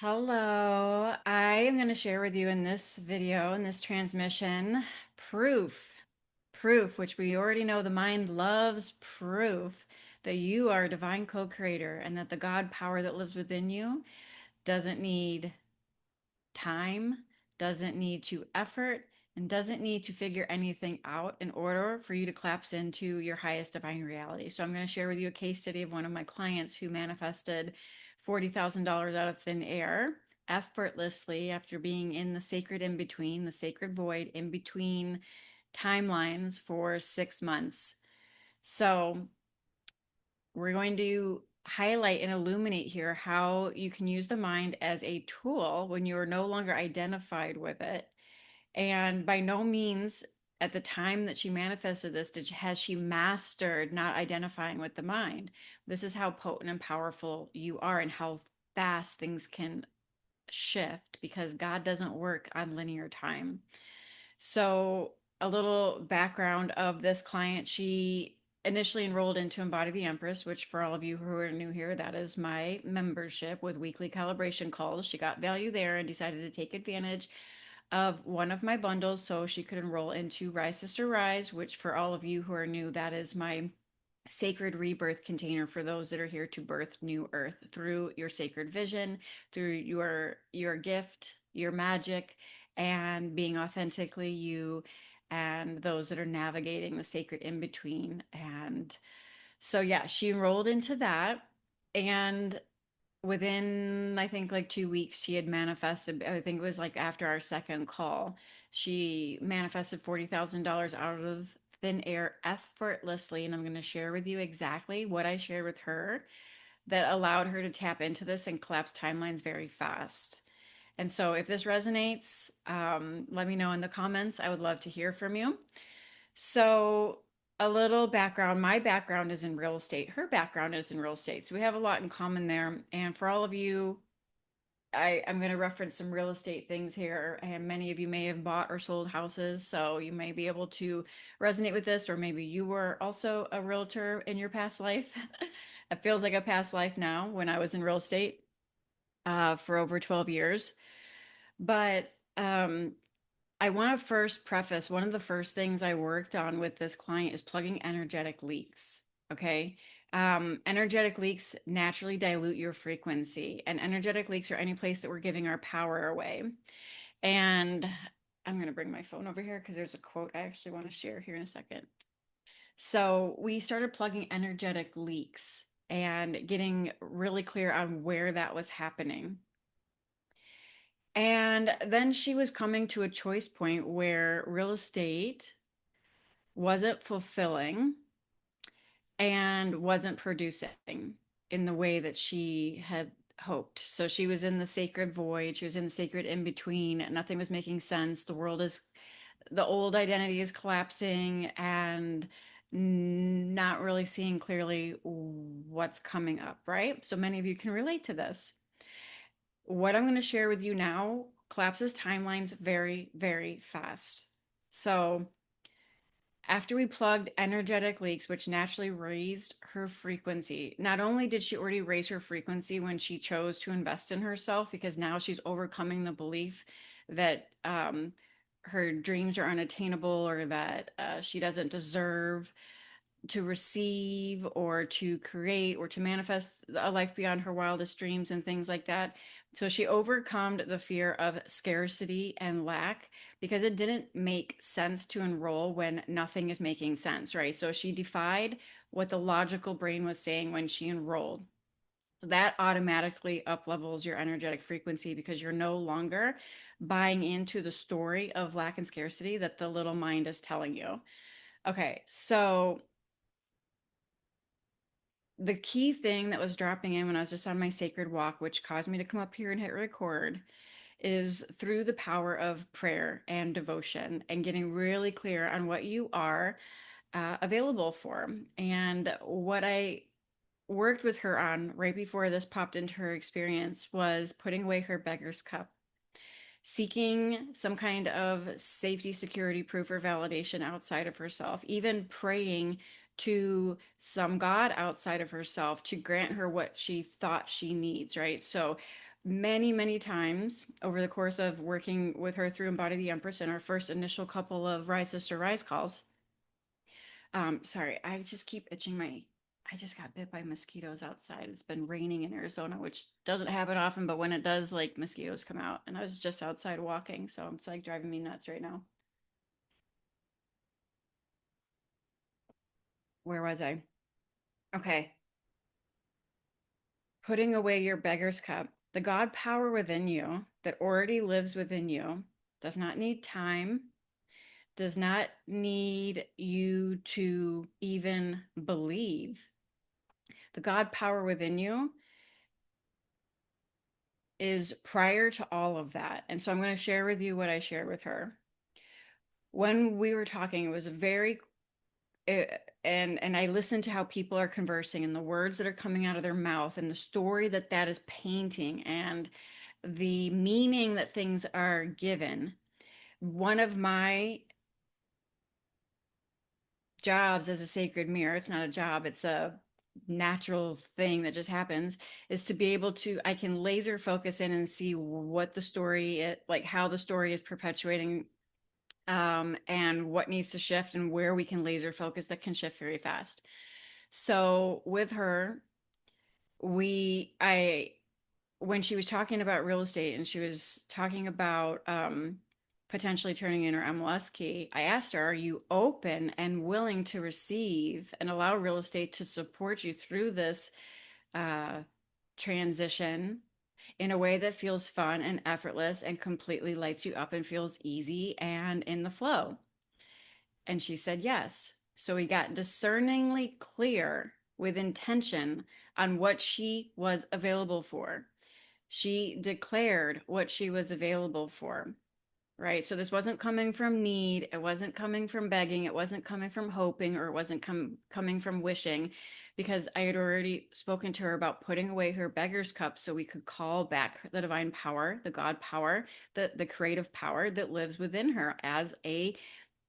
Hello. I am going to share with you in this video, in this transmission, proof, which we already know the mind loves proof that you are a divine co-creator and that the God power that lives within you doesn't need time, doesn't need to effort, and doesn't need to figure anything out in order for you to collapse into your highest divine reality. So I'm going to share with you a case study of one of my clients who manifested $40,000 out of thin air effortlessly after being in the sacred in between, the sacred void in between timelines for 6 months. So we're going to highlight and illuminate here how you can use the mind as a tool when you are no longer identified with it. And by no means at the time that she manifested this has she mastered not identifying with the mind. This is how potent and powerful you are and how fast things can shift because God doesn't work on linear time. So, a little background of this client. She initially enrolled into Embody the Empress, which, for all of you who are new here, that is my membership with weekly calibration calls. She got value there and decided to take advantage of one of my bundles so she could enroll into Rise Sister Rise, which, for all of you who are new, that is my sacred rebirth container for those that are here to birth new earth through your sacred vision, through your gift, your magic, and being authentically you, and those that are navigating the sacred in between. And so yeah, she enrolled into that, and within I think like 2 weeks she had manifested. I think it was like after our second call, she manifested $40,000 out of thin air effortlessly. And I'm going to share with you exactly what I shared with her that allowed her to tap into this and collapse timelines very fast. And so if this resonates, let me know in the comments. I would love to hear from you. So, a little background. My background is in real estate. Her background is in real estate. So, we have a lot in common there. And for all of you, I'm going to reference some real estate things here. And many of you may have bought or sold houses. So, you may be able to resonate with this, or maybe you were also a realtor in your past life. It feels like a past life now when I was in real estate for over 12 years. But I want to first preface one of the first things I worked on with this client is plugging energetic leaks. Okay. Energetic leaks naturally dilute your frequency, and energetic leaks are any place that we're giving our power away. And I'm going to bring my phone over here because there's a quote I actually want to share here in a second. So we started plugging energetic leaks and getting really clear on where that was happening. And then she was coming to a choice point where real estate wasn't fulfilling and wasn't producing in the way that she had hoped. So she was in the sacred void, she was in the sacred in between. Nothing was making sense. The old identity is collapsing and not really seeing clearly what's coming up, right? So many of you can relate to this. What I'm going to share with you now collapses timelines very, very fast. So, after we plugged energetic leaks, which naturally raised her frequency, not only did she already raise her frequency when she chose to invest in herself, because now she's overcoming the belief that her dreams are unattainable or that she doesn't deserve to receive or to create or to manifest a life beyond her wildest dreams and things like that. So she overcome the fear of scarcity and lack because it didn't make sense to enroll when nothing is making sense, right? So she defied what the logical brain was saying when she enrolled. That automatically up levels your energetic frequency because you're no longer buying into the story of lack and scarcity that the little mind is telling you. Okay, so the key thing that was dropping in when I was just on my sacred walk, which caused me to come up here and hit record, is through the power of prayer and devotion and getting really clear on what you are available for. And what I worked with her on right before this popped into her experience was putting away her beggar's cup, seeking some kind of safety, security, proof, or validation outside of herself, even praying to some God outside of herself to grant her what she thought she needs, right? So many, many times over the course of working with her through Embody the Empress in our first initial couple of Rise Sister Rise calls. Sorry, I just keep itching my. I just got bit by mosquitoes outside. It's been raining in Arizona, which doesn't happen often, but when it does, like mosquitoes come out. And I was just outside walking, so it's like driving me nuts right now. Where was I? Okay. Putting away your beggar's cup. The God power within you that already lives within you does not need time, does not need you to even believe. The God power within you is prior to all of that. And so I'm going to share with you what I shared with her. When we were talking, it was a very uh, and I listened to how people are conversing and the words that are coming out of their mouth and the story that that is painting and the meaning that things are given. One of my jobs as a sacred mirror, it's not a job, it's a natural thing that just happens, is to be able to, I can laser focus in and see what the story is, like how the story is perpetuating, and what needs to shift and where we can laser focus that can shift very fast. So with her, I when she was talking about real estate and she was talking about potentially turning in her MLS key, I asked her, are you open and willing to receive and allow real estate to support you through this uh, transition in a way that feels fun and effortless and completely lights you up and feels easy and in the flow? And she said yes. So we got discerningly clear with intention on what she was available for. She declared what she was available for, right? So this wasn't coming from need, it wasn't coming from begging, it wasn't coming from hoping, or it wasn't coming from wishing, because I had already spoken to her about putting away her beggar's cup so we could call back the divine power, the God power, the creative power that lives within her. As a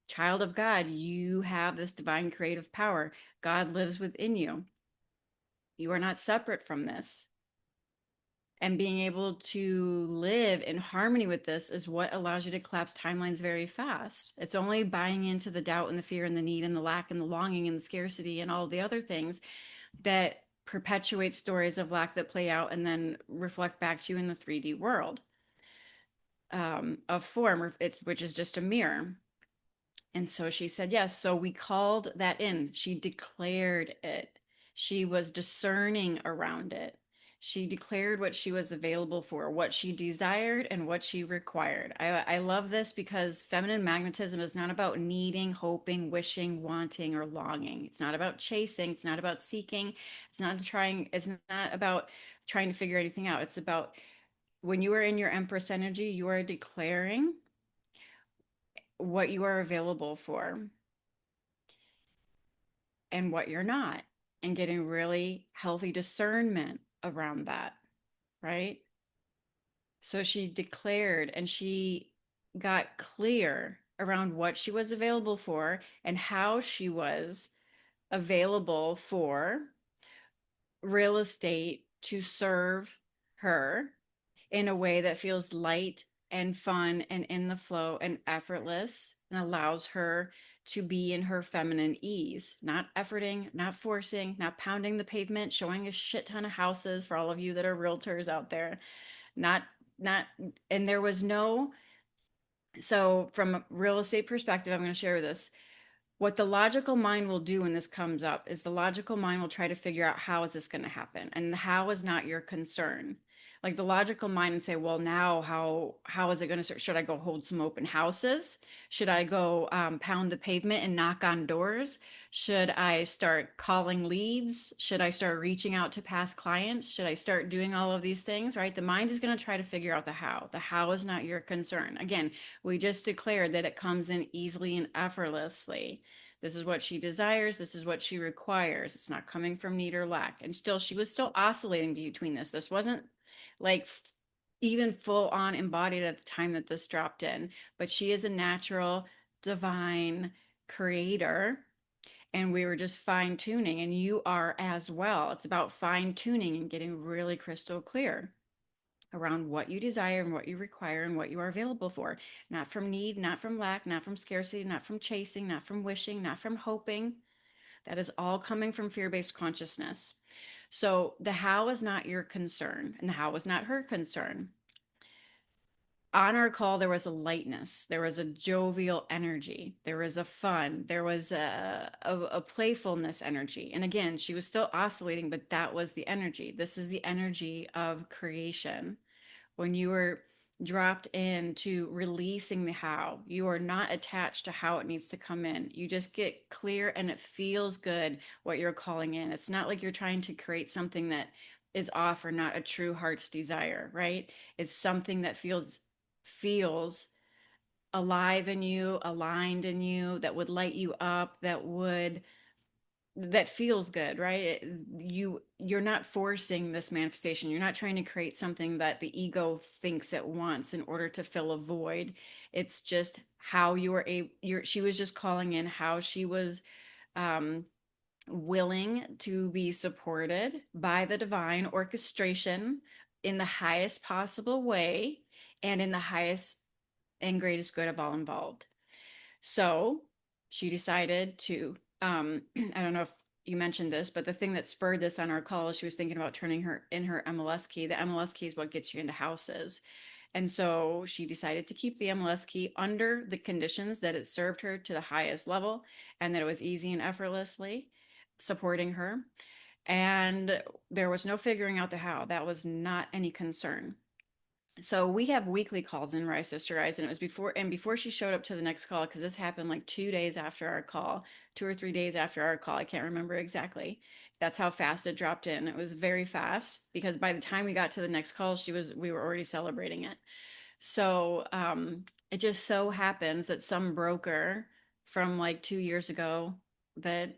child of God, you have this divine creative power. God lives within you. You are not separate from this. And being able to live in harmony with this is what allows you to collapse timelines very fast. It's only buying into the doubt and the fear and the need and the lack and the longing and the scarcity and all the other things that perpetuate stories of lack that play out and then reflect back to you in the 3D world, of form, which is just a mirror. And so she said yes. So we called that in. She declared it. She was discerning around it. She declared what she was available for, what she desired, and what she required. I love this because feminine magnetism is not about needing, hoping, wishing, wanting, or longing. It's not about chasing. It's not about seeking. It's not about trying to figure anything out. It's about when you are in your Empress energy, you are declaring what you are available for and what you're not, and getting really healthy discernment around that, right? So she declared and she got clear around what she was available for and how she was available for real estate to serve her in a way that feels light and fun and in the flow and effortless and allows her to be in her feminine ease, not efforting, not forcing, not pounding the pavement, showing a shit ton of houses for all of you that are realtors out there. Not, not, and there was no, so from a real estate perspective, I'm going to share this. What the logical mind will do when this comes up is the logical mind will try to figure out how is this going to happen, and how is not your concern. Like the logical mind and say, well, now how is it going to start? Should I go hold some open houses? Should I go pound the pavement and knock on doors? Should I start calling leads? Should I start reaching out to past clients? Should I start doing all of these things? Right? The mind is going to try to figure out the how. The how is not your concern. Again, we just declared that it comes in easily and effortlessly. This is what she desires. This is what she requires. It's not coming from need or lack. And still, she was still oscillating between this. This wasn't like even full on embodied at the time that this dropped in, but she is a natural, divine creator. And we were just fine tuning, and you are as well. It's about fine tuning and getting really crystal clear. around what you desire and what you require and what you are available for. Not from need, not from lack, not from scarcity, not from chasing, not from wishing, not from hoping. That is all coming from fear based consciousness. So the how is not your concern, and the how is not her concern. On our call, there was a lightness, there was a jovial energy, there was a fun, there was a playfulness energy. And again, she was still oscillating, but that was the energy. This is the energy of creation. When you are dropped into releasing the how, you are not attached to how it needs to come in. You just get clear and it feels good what you're calling in. It's not like you're trying to create something that is off or not a true heart's desire, right? It's something that feels alive in you, aligned in you, that would light you up, that feels good, right? You're not forcing this manifestation. You're not trying to create something that the ego thinks it wants in order to fill a void. It's just how you were able. She was just calling in how she was um, willing to be supported by the divine orchestration in the highest possible way and in the highest and greatest good of all involved. So she decided to, I don't know if you mentioned this, but the thing that spurred this on our call is she was thinking about turning her in her MLS key. The MLS key is what gets you into houses. And so she decided to keep the MLS key under the conditions that it served her to the highest level and that it was easy and effortlessly supporting her. And there was no figuring out the how. That was not any concern. So we have weekly calls in Rise Sister and it was before she showed up to the next call, because this happened like 2 days after our call, 2 or 3 days after our call. I can't remember exactly. That's how fast it dropped in. It was very fast because by the time we got to the next call, we were already celebrating it. So it just so happens that some broker from like 2 years ago that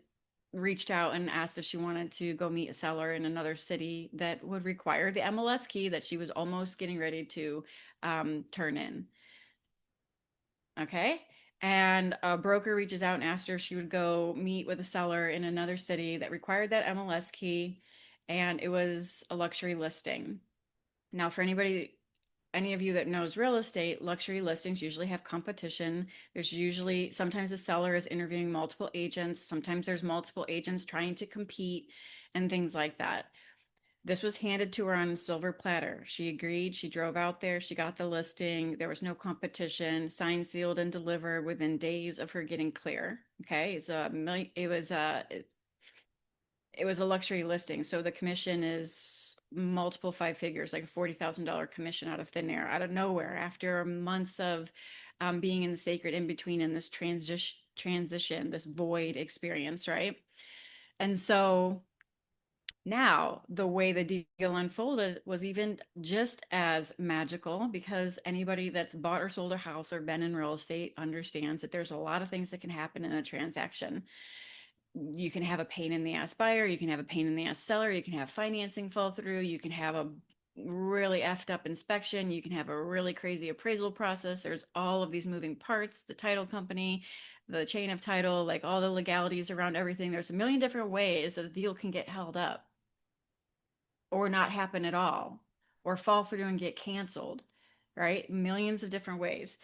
reached out and asked if she wanted to go meet a seller in another city that would require the MLS key that she was almost getting ready to turn in. Okay. And a broker reaches out and asked her if she would go meet with a seller in another city that required that MLS key. And it was a luxury listing. Now, for any of you that knows real estate, luxury listings usually have competition. There's usually, sometimes the seller is interviewing multiple agents. Sometimes there's multiple agents trying to compete and things like that. This was handed to her on a silver platter. She agreed. She drove out there. She got the listing. There was no competition. Signed, sealed, and delivered within days of her getting clear. Okay, so it was a luxury listing, so the commission is multiple five figures, like a $40,000 commission out of thin air, out of nowhere, after months of being in the sacred in between in this transition, this void experience, right? And so now the way the deal unfolded was even just as magical, because anybody that's bought or sold a house or been in real estate understands that there's a lot of things that can happen in a transaction. You can have a pain in the ass buyer, you can have a pain in the ass seller, you can have financing fall through, you can have a really effed up inspection, you can have a really crazy appraisal process. There's all of these moving parts, the title company, the chain of title, like all the legalities around everything. There's a million different ways that a deal can get held up or not happen at all or fall through and get canceled, right? Millions of different ways.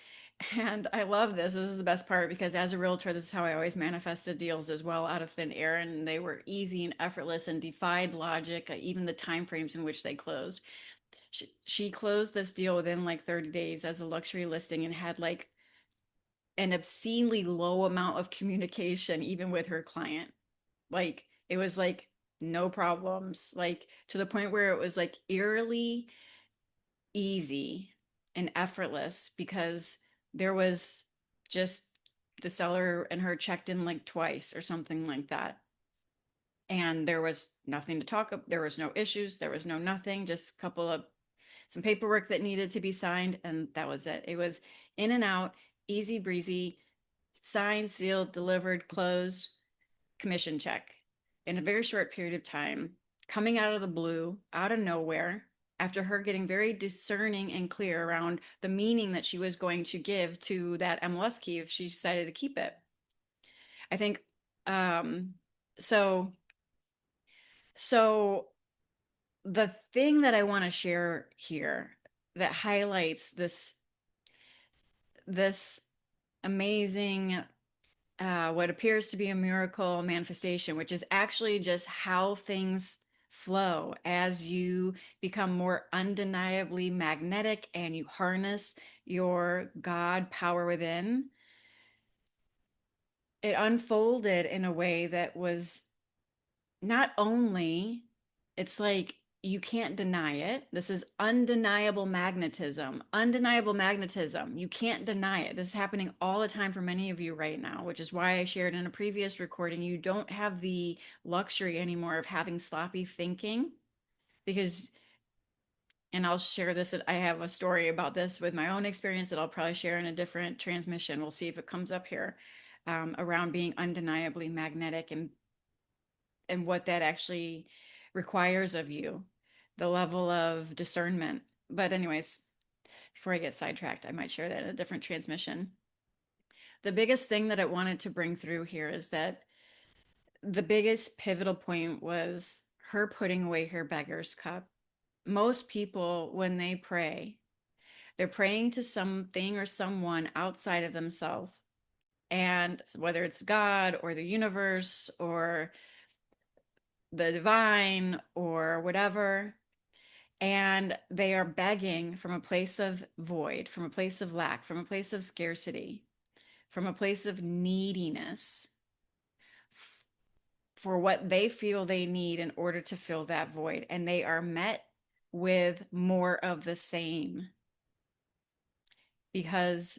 And I love this. This is the best part, because as a realtor, this is how I always manifested deals as well, out of thin air. And they were easy and effortless and defied logic, even the time frames in which they closed. She closed this deal within like 30 days as a luxury listing and had like an obscenely low amount of communication, even with her client. Like it was like no problems, like to the point where it was like eerily easy and effortless, because there was just the seller and her checked in like twice or something like that. And there was nothing to talk about. There was no issues. There was no nothing, just a couple of some paperwork that needed to be signed. And that was it. It was in and out, easy breezy, signed, sealed, delivered, closed, commission check in a very short period of time, coming out of the blue, out of nowhere, after her getting very discerning and clear around the meaning that she was going to give to that MLS key if she decided to keep it. I think um so so the thing that I want to share here, that highlights this amazing what appears to be a miracle manifestation, which is actually just how things flow as you become more undeniably magnetic and you harness your God power within. It unfolded in a way that was not only, it's like you can't deny it. This is undeniable magnetism. Undeniable magnetism. You can't deny it. This is happening all the time for many of you right now, which is why I shared in a previous recording. You don't have the luxury anymore of having sloppy thinking because, and I'll share this. I have a story about this with my own experience that I'll probably share in a different transmission. We'll see if it comes up here around being undeniably magnetic and what that actually requires of you, the level of discernment. But, anyways, before I get sidetracked, I might share that in a different transmission. The biggest thing that I wanted to bring through here is that the biggest pivotal point was her putting away her beggar's cup. Most people, when they pray, they're praying to something or someone outside of themselves. And whether it's God or the universe or the divine or whatever, and they are begging from a place of void, from a place of lack, from a place of scarcity, from a place of neediness for what they feel they need in order to fill that void. And they are met with more of the same because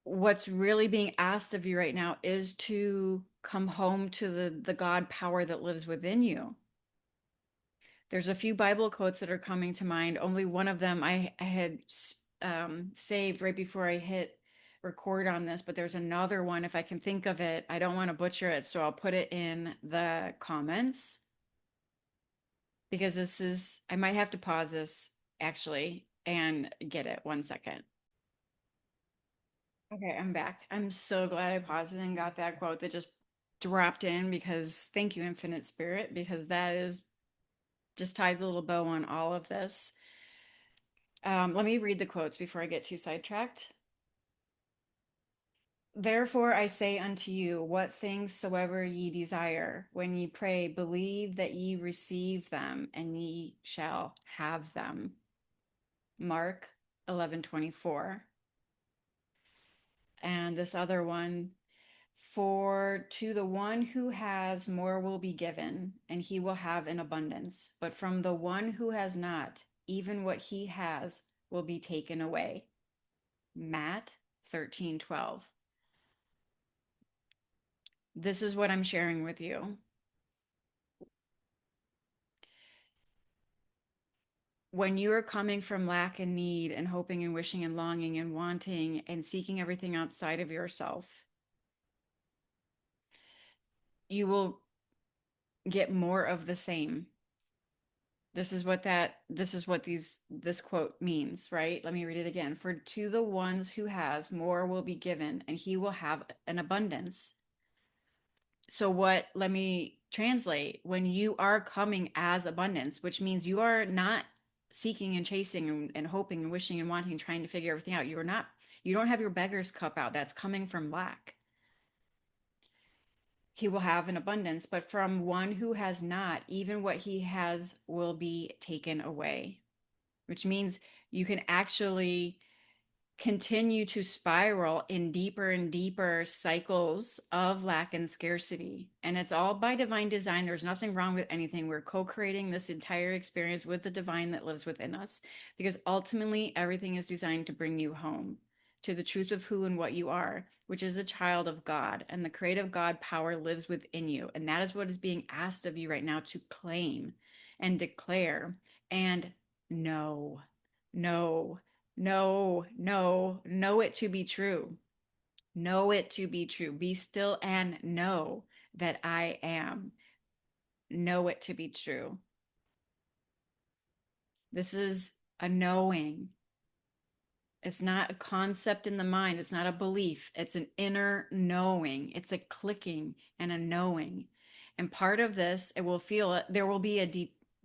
what's really being asked of you right now is to come home to the God power that lives within you. There's a few Bible quotes that are coming to mind. Only one of them I had saved right before I hit record on this, but there's another one if I can think of it. I don't want to butcher it, so I'll put it in the comments because this is, I might have to pause this actually and get it. 1 second. Okay, I'm back. I'm so glad I paused it and got that quote that just dropped in because thank you, Infinite Spirit, because that is just ties a little bow on all of this. Let me read the quotes before I get too sidetracked. Therefore I say unto you, what things soever ye desire, when ye pray, believe that ye receive them, and ye shall have them. Mark 11:24. And this other one, for to the one who has more will be given, and he will have in abundance. But from the one who has not, even what he has will be taken away. Matt 13:12. This is what I'm sharing with you. When you are coming from lack and need and hoping and wishing and longing and wanting and seeking everything outside of yourself, you will get more of the same. This quote means, right? Let me read it again. For to the ones who has more will be given, and he will have an abundance. So what, let me translate. When you are coming as abundance, which means you are not seeking and chasing and hoping and wishing and wanting and trying to figure everything out. You don't have your beggar's cup out that's coming from lack. He will have an abundance, but from one who has not, even what he has will be taken away, which means you can actually continue to spiral in deeper and deeper cycles of lack and scarcity. And it's all by divine design. There's nothing wrong with anything. We're co creating this entire experience with the divine that lives within us because ultimately everything is designed to bring you home to the truth of who and what you are, which is a child of God. And the creative God power lives within you. And that is what is being asked of you right now to claim and declare and know. Know, know it to be true. Know it to be true. Be still and know that I am. Know it to be true. This is a knowing. It's not a concept in the mind. It's not a belief. It's an inner knowing. It's a clicking and a knowing. And part of this, it will feel, there will be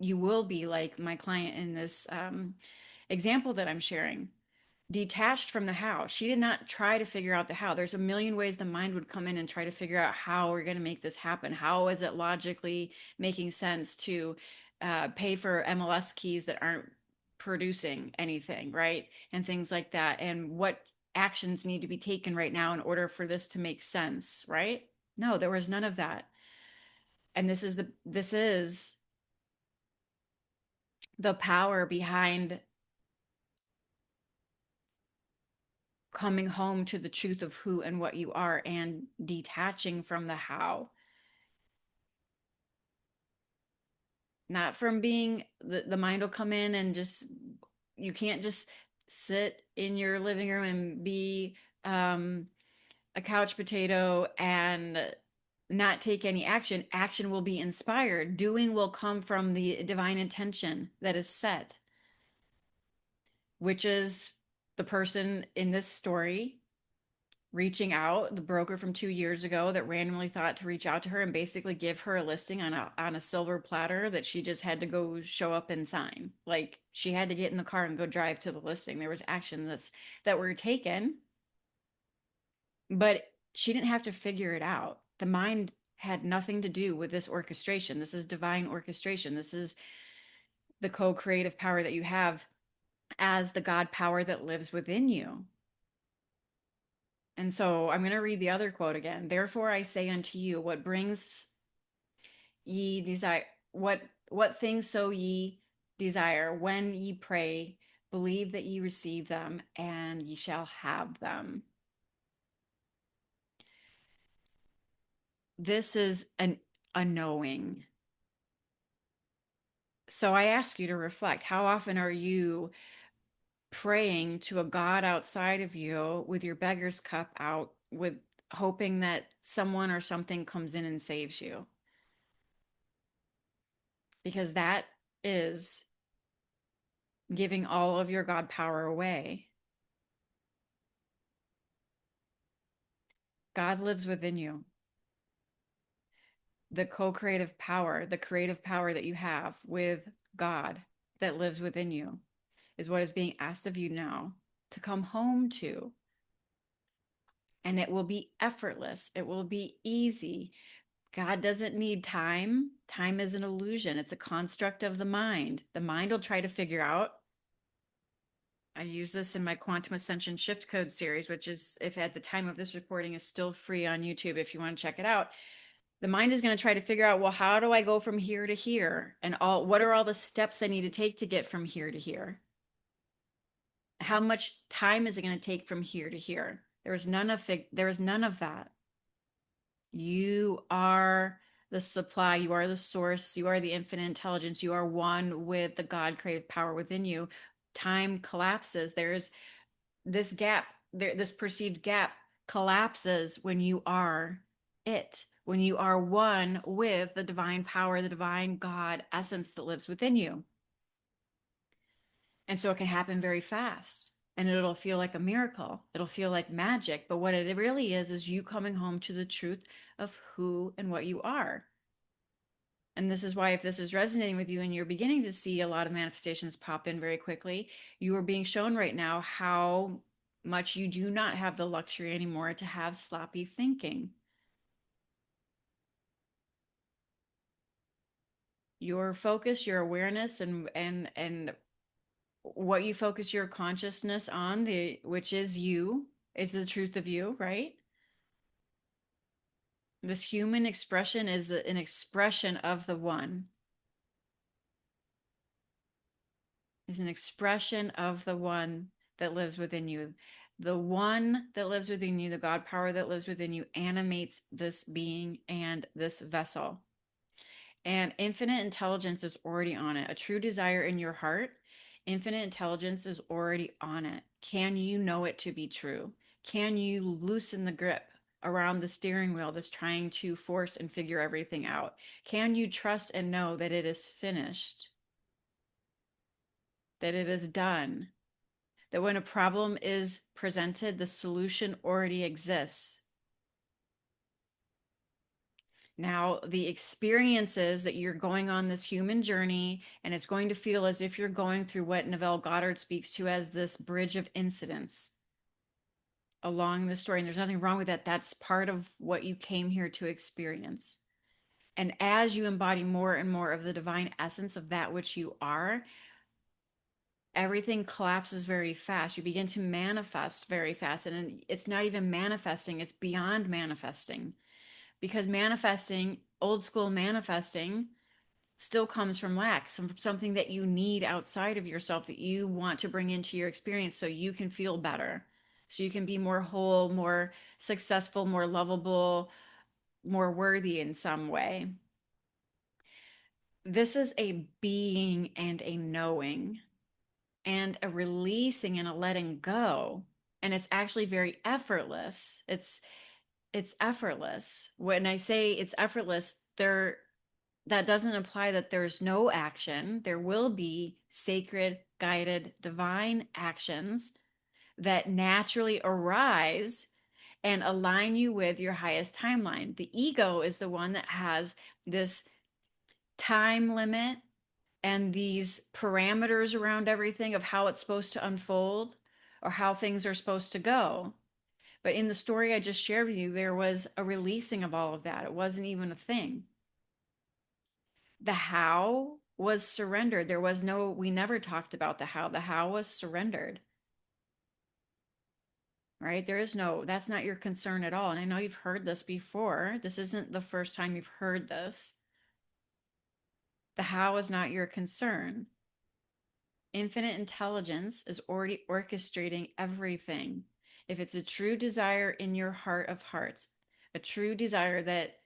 you will be like my client in this example that I'm sharing, detached from the how. She did not try to figure out the how. There's a million ways the mind would come in and try to figure out how we're going to make this happen. How is it logically making sense to pay for MLS keys that aren't producing anything, right? And things like that. And what actions need to be taken right now in order for this to make sense, right? No, there was none of that. And this is the power behind coming home to the truth of who and what you are and detaching from the how. Not from being the mind will come in and just, you can't just sit in your living room and be um, a couch potato and not take any action. Action will be inspired. Doing will come from the divine intention that is set, which is the person in this story reaching out, the broker from 2 years ago that randomly thought to reach out to her and basically give her a listing on a silver platter that she just had to go show up and sign. Like she had to get in the car and go drive to the listing. There was action that were taken, but she didn't have to figure it out. The mind had nothing to do with this orchestration. This is divine orchestration. This is the co-creative power that you have as the God power that lives within you. And so I'm going to read the other quote again. Therefore I say unto you, what brings ye desire, what things so ye desire, when ye pray, believe that ye receive them, and ye shall have them. This is a knowing. So I ask you to reflect. How often are you praying to a God outside of you with your beggar's cup out, with hoping that someone or something comes in and saves you? Because that is giving all of your God power away. God lives within you. The co-creative power, the creative power that you have with God that lives within you is what is being asked of you now to come home to. And it will be effortless. It will be easy. God doesn't need time. Time is an illusion. It's a construct of the mind. The mind will try to figure out. I use this in my Quantum Ascension Shift Code series, which is, if at the time of this recording, is still free on YouTube if you want to check it out. The mind is going to try to figure out, well, how do I go from here to here? And what are all the steps I need to take to get from here to here? How much time is it going to take from here to here? There is none of that. You are the supply, you are the source, you are the infinite intelligence, you are one with the God creative power within you. Time collapses. There's this gap, this perceived gap collapses when you are it, when you are one with the divine power, the divine God essence that lives within you. And so it can happen very fast, and it'll feel like a miracle. It'll feel like magic. But what it really is you coming home to the truth of who and what you are. And this is why, if this is resonating with you and you're beginning to see a lot of manifestations pop in very quickly, you are being shown right now how much you do not have the luxury anymore to have sloppy thinking. Your focus, your awareness, and what you focus your consciousness on, which is you, is the truth of you, right? This human expression is an expression of the one. Is an expression of the one that lives within you. The one that lives within you, the God power that lives within you, animates this being and this vessel. And infinite intelligence is already on it. A true desire in your heart, infinite intelligence is already on it. Can you know it to be true? Can you loosen the grip around the steering wheel that's trying to force and figure everything out? Can you trust and know that it is finished? That it is done? That when a problem is presented, the solution already exists. Now, the experiences that you're going on this human journey, and it's going to feel as if you're going through what Neville Goddard speaks to as this bridge of incidents along the story. And there's nothing wrong with that. That's part of what you came here to experience. And as you embody more and more of the divine essence of that which you are, everything collapses very fast. You begin to manifest very fast. And it's not even manifesting, it's beyond manifesting. Because manifesting, old school manifesting, still comes from lack, something that you need outside of yourself that you want to bring into your experience so you can feel better, so you can be more whole, more successful, more lovable, more worthy in some way. This is a being and a knowing and a releasing and a letting go. And it's actually very effortless. It's effortless. When I say it's effortless, that doesn't imply that there's no action. There will be sacred, guided, divine actions that naturally arise and align you with your highest timeline. The ego is the one that has this time limit and these parameters around everything of how it's supposed to unfold or how things are supposed to go. But in the story I just shared with you, there was a releasing of all of that. It wasn't even a thing. The how was surrendered. There was no, we never talked about the how. The how was surrendered, right? There is no, that's not your concern at all. And I know you've heard this before. This isn't the first time you've heard this. The how is not your concern. Infinite intelligence is already orchestrating everything. If it's a true desire in your heart of hearts, a true desire that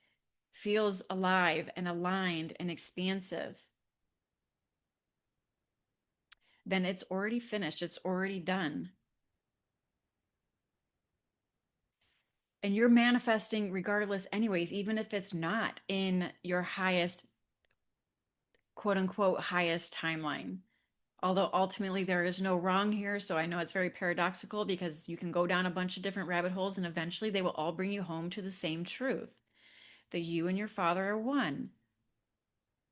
feels alive and aligned and expansive, then it's already finished. It's already done. And you're manifesting regardless, anyways, even if it's not in your highest, quote unquote, highest timeline. Although ultimately there is no wrong here. So I know it's very paradoxical because you can go down a bunch of different rabbit holes and eventually they will all bring you home to the same truth that you and your father are one,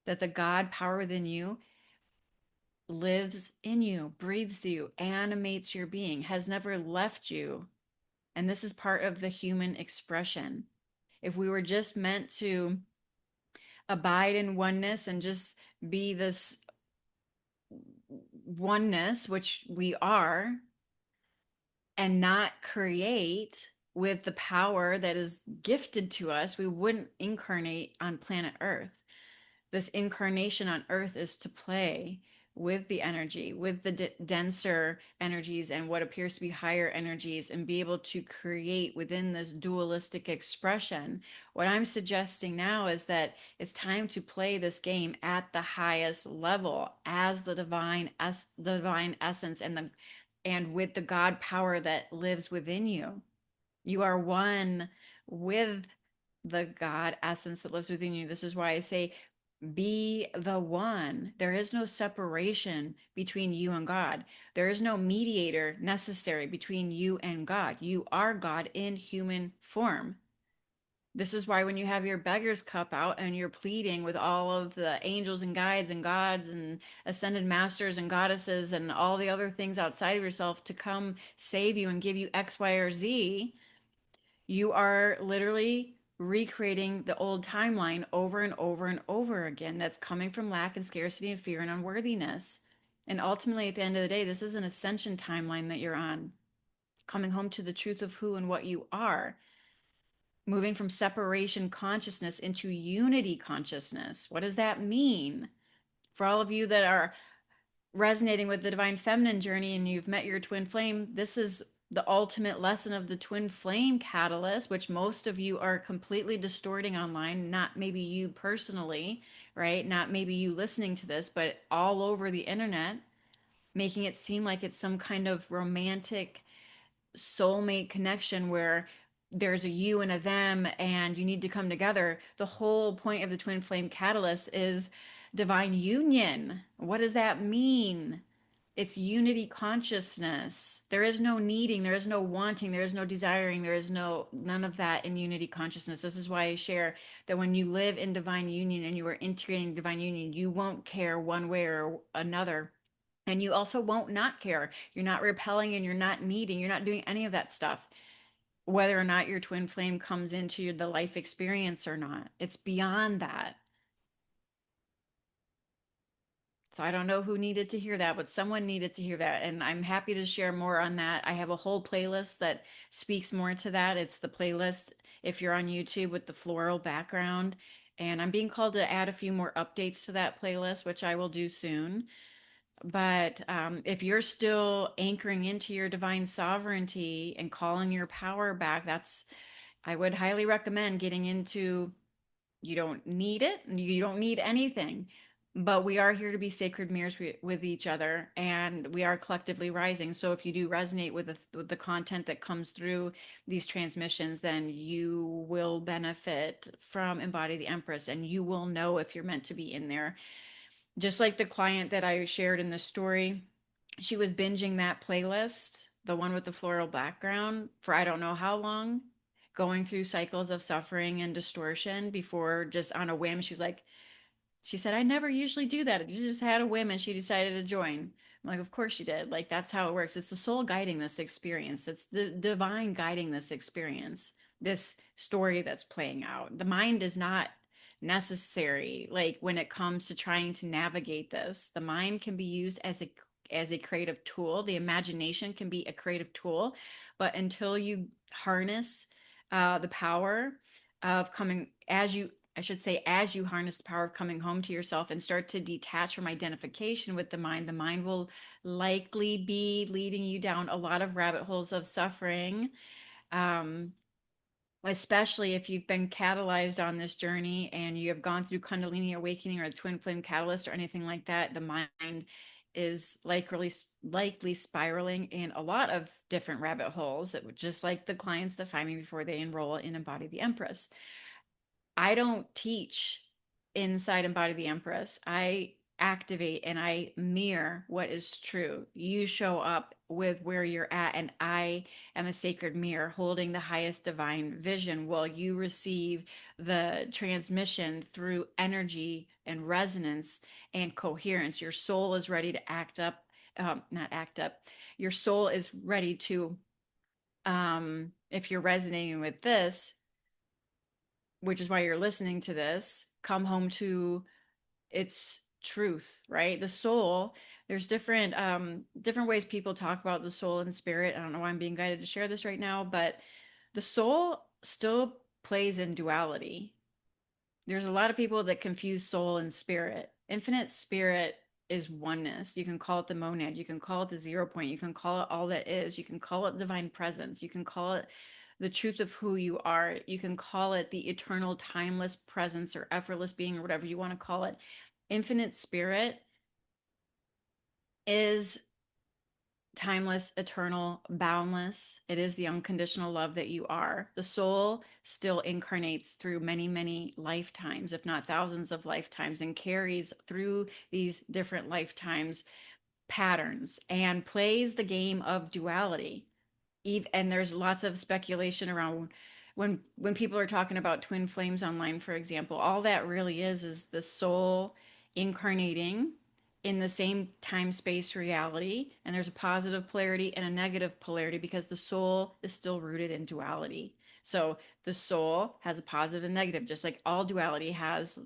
that the God power within you lives in you, breathes you, animates your being, has never left you. And this is part of the human expression. If we were just meant to abide in oneness and just be this oneness, which we are, and not create with the power that is gifted to us, we wouldn't incarnate on planet Earth. This incarnation on Earth is to play with the energy, with the denser energies and what appears to be higher energies, and be able to create within this dualistic expression. What I'm suggesting now is that it's time to play this game at the highest level as the divine essence and with the God power that lives within you. You are one with the God essence that lives within you. This is why I say be the one. There is no separation between you and God. There is no mediator necessary between you and God. You are God in human form. This is why when you have your beggar's cup out and you're pleading with all of the angels and guides and gods and ascended masters and goddesses and all the other things outside of yourself to come save you and give you X, Y, or Z, you are literally recreating the old timeline over and over and over again. That's coming from lack and scarcity and fear and unworthiness. And ultimately, at the end of the day, this is an ascension timeline that you're on, coming home to the truth of who and what you are, moving from separation consciousness into unity consciousness. What does that mean? For all of you that are resonating with the divine feminine journey and you've met your twin flame, this is the ultimate lesson of the twin flame catalyst, which most of you are completely distorting online. Not maybe you personally, right? Not maybe you listening to this, but all over the internet, making it seem like it's some kind of romantic soulmate connection where there's a you and a them and you need to come together. The whole point of the twin flame catalyst is divine union. What does that mean? It's unity consciousness. There is no needing, there is no wanting, there is no desiring, there is none of that in unity consciousness. This is why I share that when you live in divine union and you are integrating divine union, you won't care one way or another. And you also won't not care. You're not repelling and you're not needing. You're not doing any of that stuff. Whether or not your twin flame comes into the life experience or not, it's beyond that. So I don't know who needed to hear that, but someone needed to hear that. And I'm happy to share more on that. I have a whole playlist that speaks more to that. It's the playlist, if you're on YouTube, with the floral background. And I'm being called to add a few more updates to that playlist, which I will do soon. But if you're still anchoring into your divine sovereignty and calling your power back, I would highly recommend getting into. You don't need it. You don't need anything. But we are here to be sacred mirrors with each other, and we are collectively rising. So if you do resonate with the content that comes through these transmissions, then you will benefit from Embody the Empress, and you will know if you're meant to be in there. Just like the client that I shared in the story, she was binging that playlist, the one with the floral background, for I don't know how long, going through cycles of suffering and distortion before just on a whim. She said, I never usually do that. You just had a whim and she decided to join. I'm like, of course you did. Like, that's how it works. It's the soul guiding this experience, it's the divine guiding this experience, this story that's playing out. The mind is not necessary. Like, when it comes to trying to navigate this, the mind can be used as a creative tool. The imagination can be a creative tool, but until you harness the power of coming as you I should say, as you harness the power of coming home to yourself and start to detach from identification with the mind will likely be leading you down a lot of rabbit holes of suffering. Um, Especially if you've been catalyzed on this journey and you have gone through Kundalini awakening or the twin flame catalyst or anything like that, the mind is likely spiraling in a lot of different rabbit holes, that just like the clients that find me before they enroll in Embody the Empress. I don't teach inside Embody the Empress. I activate and I mirror what is true. You show up with where you're at, and I am a sacred mirror holding the highest divine vision while you receive the transmission through energy and resonance and coherence. Your soul is ready to act up, not act up. Your soul is ready to, if you're resonating with this, which is why you're listening to this, come home to its truth, right? The soul, there's different ways people talk about the soul and spirit. I don't know why I'm being guided to share this right now, but the soul still plays in duality. There's a lot of people that confuse soul and spirit. Infinite spirit is oneness. You can call it the monad, you can call it the 0 point, you can call it all that is, you can call it divine presence, you can call it the truth of who you are, you can call it the eternal timeless presence or effortless being or whatever you want to call it. Infinite spirit is timeless, eternal, boundless. It is the unconditional love that you are. The soul still incarnates through many, many lifetimes, if not thousands of lifetimes, and carries through these different lifetimes patterns and plays the game of duality. And there's lots of speculation around when people are talking about twin flames online, for example. All that really is the soul incarnating in the same time space reality, and there's a positive polarity and a negative polarity because the soul is still rooted in duality. So the soul has a positive and negative, just like all duality has,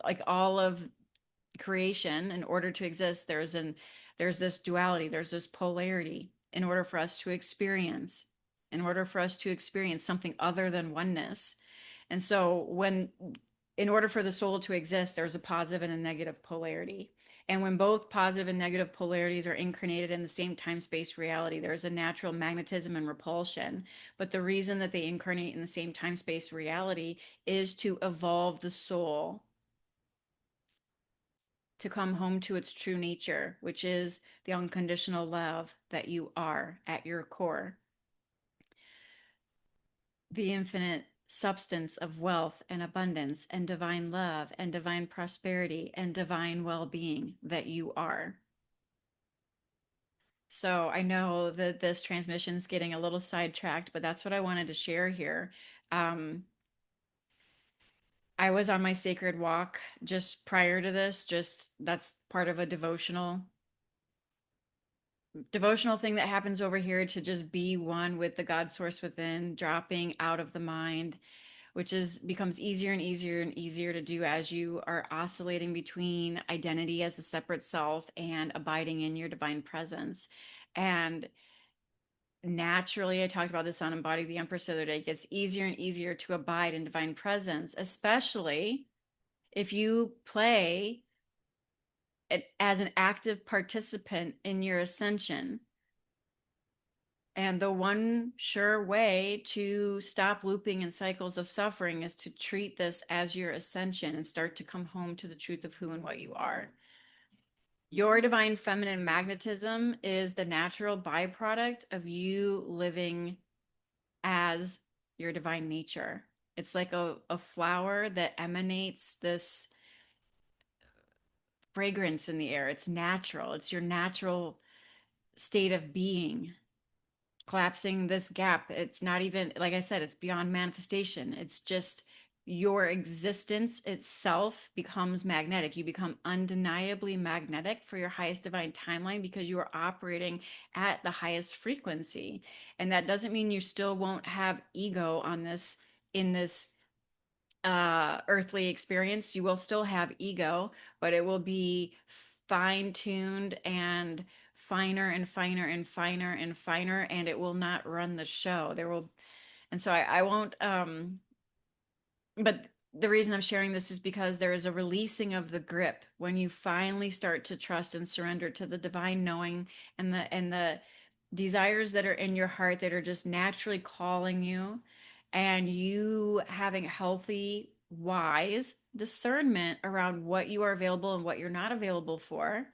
like all of creation. In order to exist, there's this duality, there's this polarity. In order for us to experience in order for us to experience something other than oneness. And so when in order for the soul to exist, there's a positive and a negative polarity. And when both positive and negative polarities are incarnated in the same time space reality, there's a natural magnetism and repulsion. But the reason that they incarnate in the same time space reality is to evolve the soul to come home to its true nature, which is the unconditional love that you are at your core, the infinite substance of wealth and abundance and divine love and divine prosperity and divine well being that you are. So I know that this transmission is getting a little sidetracked, but that's what I wanted to share here. Um, I was on my sacred walk just prior to this, just that's part of a devotional thing that happens over here to just be one with the God source within, dropping out of the mind, which is becomes easier and easier and easier to do as you are oscillating between identity as a separate self and abiding in your divine presence. And naturally, I talked about this on Embody the Empress the other day, it gets easier and easier to abide in divine presence, especially if you play it as an active participant in your ascension. And the one sure way to stop looping in cycles of suffering is to treat this as your ascension and start to come home to the truth of who and what you are. Your divine feminine magnetism is the natural byproduct of you living as your divine nature. It's like a flower that emanates this fragrance in the air. It's natural, it's your natural state of being. Collapsing this gap, it's not even, like I said, it's beyond manifestation. It's just your existence itself becomes magnetic. You become undeniably magnetic for your highest divine timeline because you are operating at the highest frequency. And that doesn't mean you still won't have ego on this in this earthly experience. You will still have ego, but it will be fine tuned and finer and finer and finer and finer, and it will not run the show. There will, and so I won't, but the reason I'm sharing this is because there is a releasing of the grip when you finally start to trust and surrender to the divine knowing and the desires that are in your heart that are just naturally calling you, and you having healthy, wise discernment around what you are available and what you're not available for.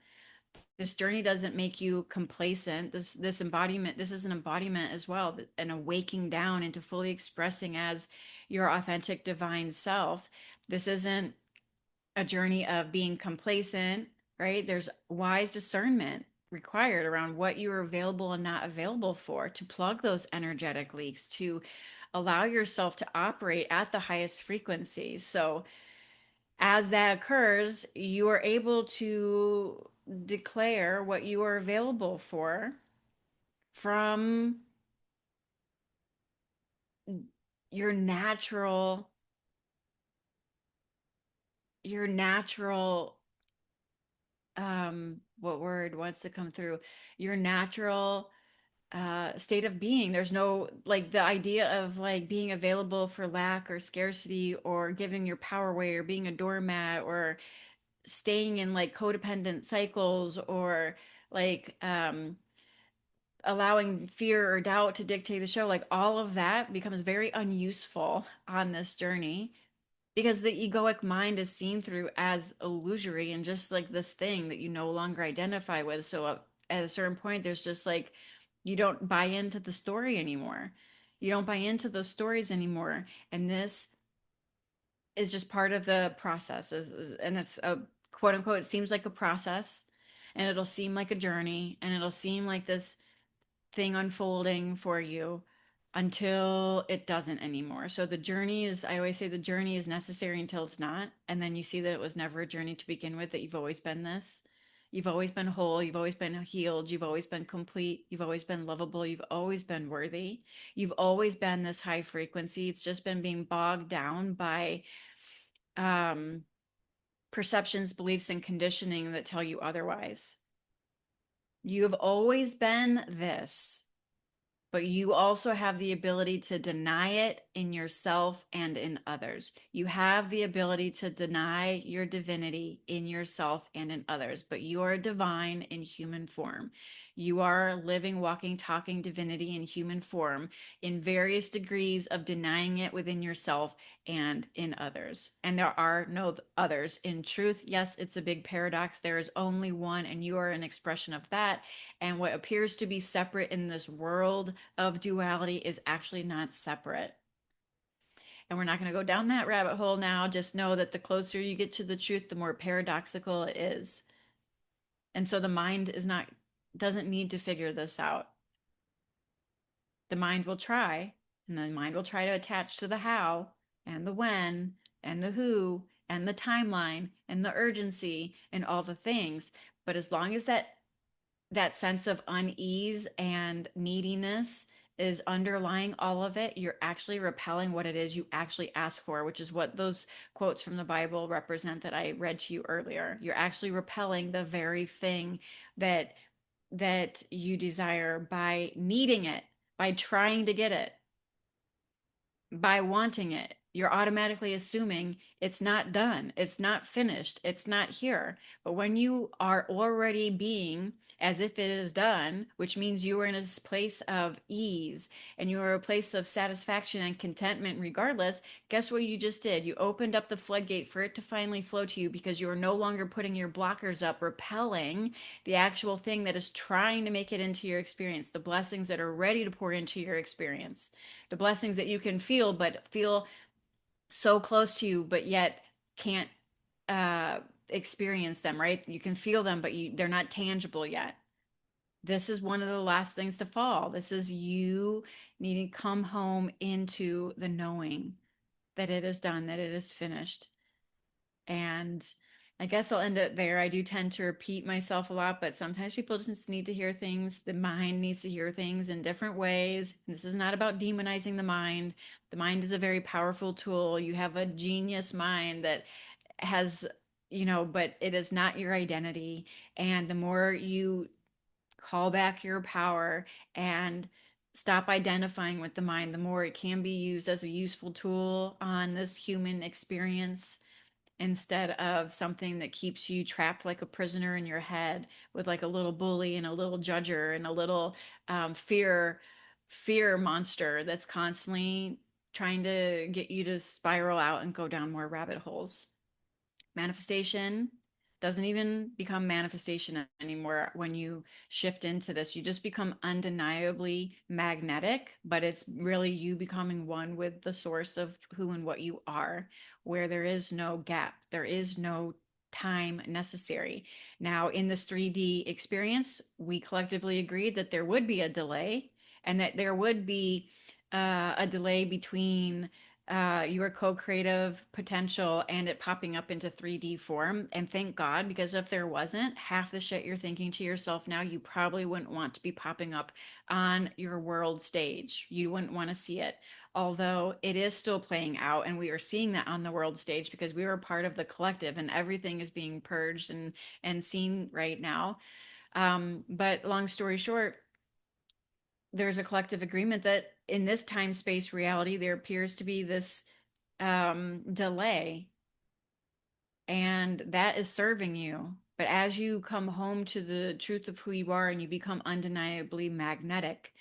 This journey doesn't make you complacent. This embodiment, this is an embodiment as well, an awaking down into fully expressing as your authentic divine self. This isn't a journey of being complacent, right? There's wise discernment required around what you're available and not available for, to plug those energetic leaks, to allow yourself to operate at the highest frequencies. So as that occurs, you are able to declare what you are available for from your natural what word wants to come through, your natural state of being. There's no, like, the idea of like being available for lack or scarcity or giving your power away or being a doormat or staying in like codependent cycles or like allowing fear or doubt to dictate the show. Like all of that becomes very unuseful on this journey because the egoic mind is seen through as illusory and just like this thing that you no longer identify with. So at a certain point, there's just like, you don't buy into the story anymore. You don't buy into those stories anymore. And this is just part of the process. And it's a quote unquote, it seems like a process, and it'll seem like a journey, and it'll seem like this thing unfolding for you until it doesn't anymore. So the journey is, I always say the journey is necessary until it's not. And then you see that it was never a journey to begin with, that you've always been this. You've always been whole. You've always been healed. You've always been complete. You've always been lovable. You've always been worthy. You've always been this high frequency. It's just been being bogged down by um, perceptions, beliefs, and conditioning that tell you otherwise. You have always been this, but you also have the ability to deny it in yourself and in others. You have the ability to deny your divinity in yourself and in others, but you are divine in human form. You are living, walking, talking divinity in human form in various degrees of denying it within yourself and in others. And there are no others. In truth, yes, it's a big paradox. There is only one, and you are an expression of that. And what appears to be separate in this world of duality is actually not separate. And we're not going to go down that rabbit hole now. Just know that the closer you get to the truth, the more paradoxical it is. And so the mind is not doesn't need to figure this out. The mind will try, and the mind will try to attach to the how and the when and the who and the timeline and the urgency and all the things. But as long as that sense of unease and neediness is underlying all of it, you're actually repelling what it is you actually ask for, which is what those quotes from the Bible represent that I read to you earlier. You're actually repelling the very thing that you desire by needing it, by trying to get it, by wanting it. You're automatically assuming it's not done, it's not finished, it's not here. But when you are already being as if it is done, which means you are in a place of ease and you are a place of satisfaction and contentment regardless, guess what you just did? You opened up the floodgate for it to finally flow to you because you are no longer putting your blockers up, repelling the actual thing that is trying to make it into your experience, the blessings that are ready to pour into your experience, the blessings that you can feel, but feel so close to you, but yet can't uh, experience them, right? You can feel them, but they're not tangible yet. This is one of the last things to fall. This is you needing to come home into the knowing that it is done, that it is finished. And I guess I'll end it there. I do tend to repeat myself a lot, but sometimes people just need to hear things. The mind needs to hear things in different ways. This is not about demonizing the mind. The mind is a very powerful tool. You have a genius mind that has, but it is not your identity. And the more you call back your power and stop identifying with the mind, the more it can be used as a useful tool on this human experience instead of something that keeps you trapped like a prisoner in your head with like a little bully and a little judger and a little fear monster that's constantly trying to get you to spiral out and go down more rabbit holes. Manifestation doesn't even become manifestation anymore when you shift into this. You just become undeniably magnetic, but it's really you becoming one with the source of who and what you are, where there is no gap, there is no time necessary. Now, in this 3D experience, we collectively agreed that there would be a delay and that there would be a delay between your co-creative potential and it popping up into 3D form. And thank God, because if there wasn't, half the shit you're thinking to yourself now, you probably wouldn't want to be popping up on your world stage. You wouldn't want to see it. Although it is still playing out, and we are seeing that on the world stage because we were part of the collective and everything is being purged and seen right now. But long story short, there's a collective agreement that in this time space reality, there appears to be this delay, and that is serving you. But as you come home to the truth of who you are and you become undeniably magnetic,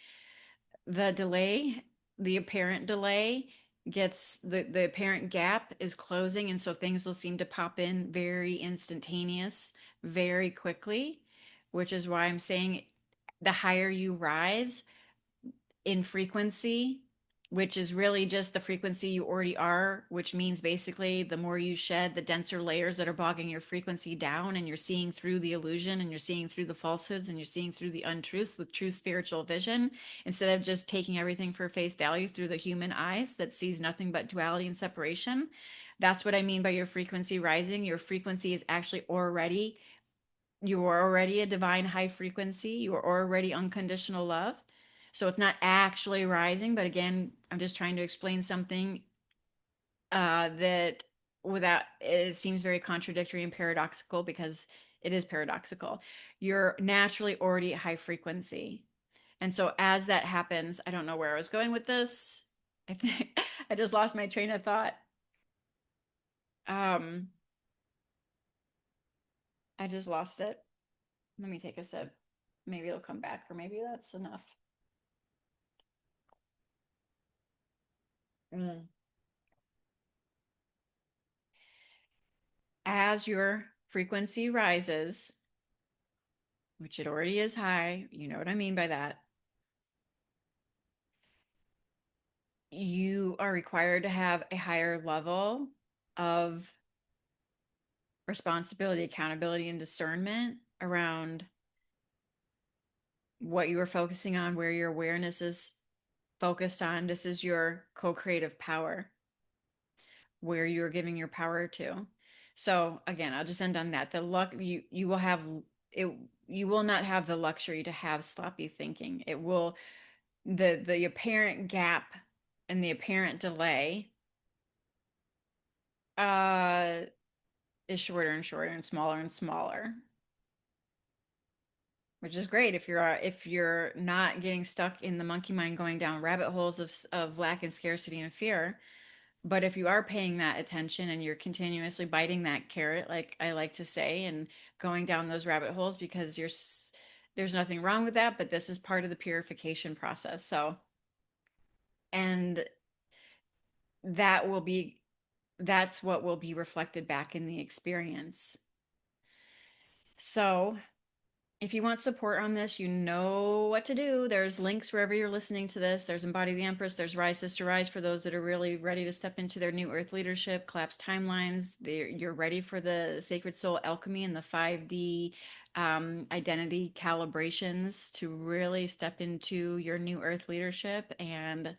the delay, the apparent delay, gets the apparent gap is closing. And so things will seem to pop in very instantaneous, very quickly, which is why I'm saying the higher you rise, in frequency, which is really just the frequency you already are, which means basically the more you shed the denser layers that are bogging your frequency down, and you're seeing through the illusion and you're seeing through the falsehoods and you're seeing through the untruths with true spiritual vision, instead of just taking everything for face value through the human eyes that sees nothing but duality and separation. That's what I mean by your frequency rising. Your frequency is actually already, you are already a divine high frequency. You are already unconditional love. So it's not actually rising, but again, I'm just trying to explain something that without it seems very contradictory and paradoxical because it is paradoxical. You're naturally already at high frequency. And so as that happens, I don't know where I was going with this. I think I just lost my train of thought. Um, I just lost it. Let me take a sip. Maybe it'll come back, or maybe that's enough. Mm. As your frequency rises, which it already is high, you know what I mean by that, you are required to have a higher level of responsibility, accountability, and discernment around what you are focusing on, where your awareness is focused on. This is your co-creative power, where you're giving your power to. So again, I'll just end on that. The luck you will have it you will not have the luxury to have sloppy thinking. It will the apparent gap and the apparent delay uh is shorter and shorter and smaller, which is great if you're not getting stuck in the monkey mind going down rabbit holes of lack and scarcity and fear. But if you are paying that attention and you're continuously biting that carrot, like I like to say, and going down those rabbit holes, because there's nothing wrong with that, but this is part of the purification process. So, and that will be that's what will be reflected back in the experience. So, if you want support on this, you know what to do. There's links wherever you're listening to this. There's Embody the Empress. There's Rise Sister Rise for those that are really ready to step into their new earth leadership, collapse timelines. You're ready for the Sacred Soul Alchemy and the 5D identity calibrations to really step into your new earth leadership and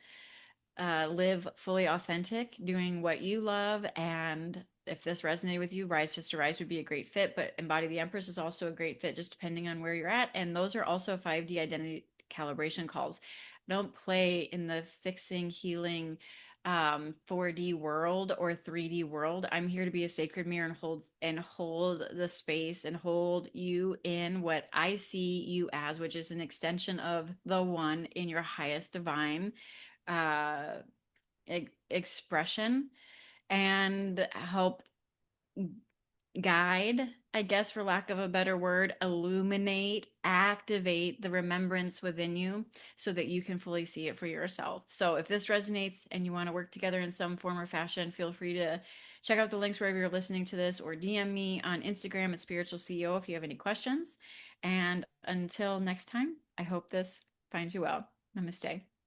live fully authentic, doing what you love. And if this resonated with you, Rise Just to Rise would be a great fit, but Embody the Empress is also a great fit, just depending on where you're at. And those are also 5D identity calibration calls. Don't play in the fixing, healing, 4D world or 3D world. I'm here to be a sacred mirror and hold the space and hold you in what I see you as, which is an extension of the one in your highest divine uh expression, and help guide, I guess, for lack of a better word, illuminate, activate the remembrance within you so that you can fully see it for yourself. So if this resonates and you want to work together in some form or fashion, feel free to check out the links wherever you're listening to this, or DM me on Instagram at Spiritual CEO if you have any questions. And until next time, I hope this finds you well. Namaste.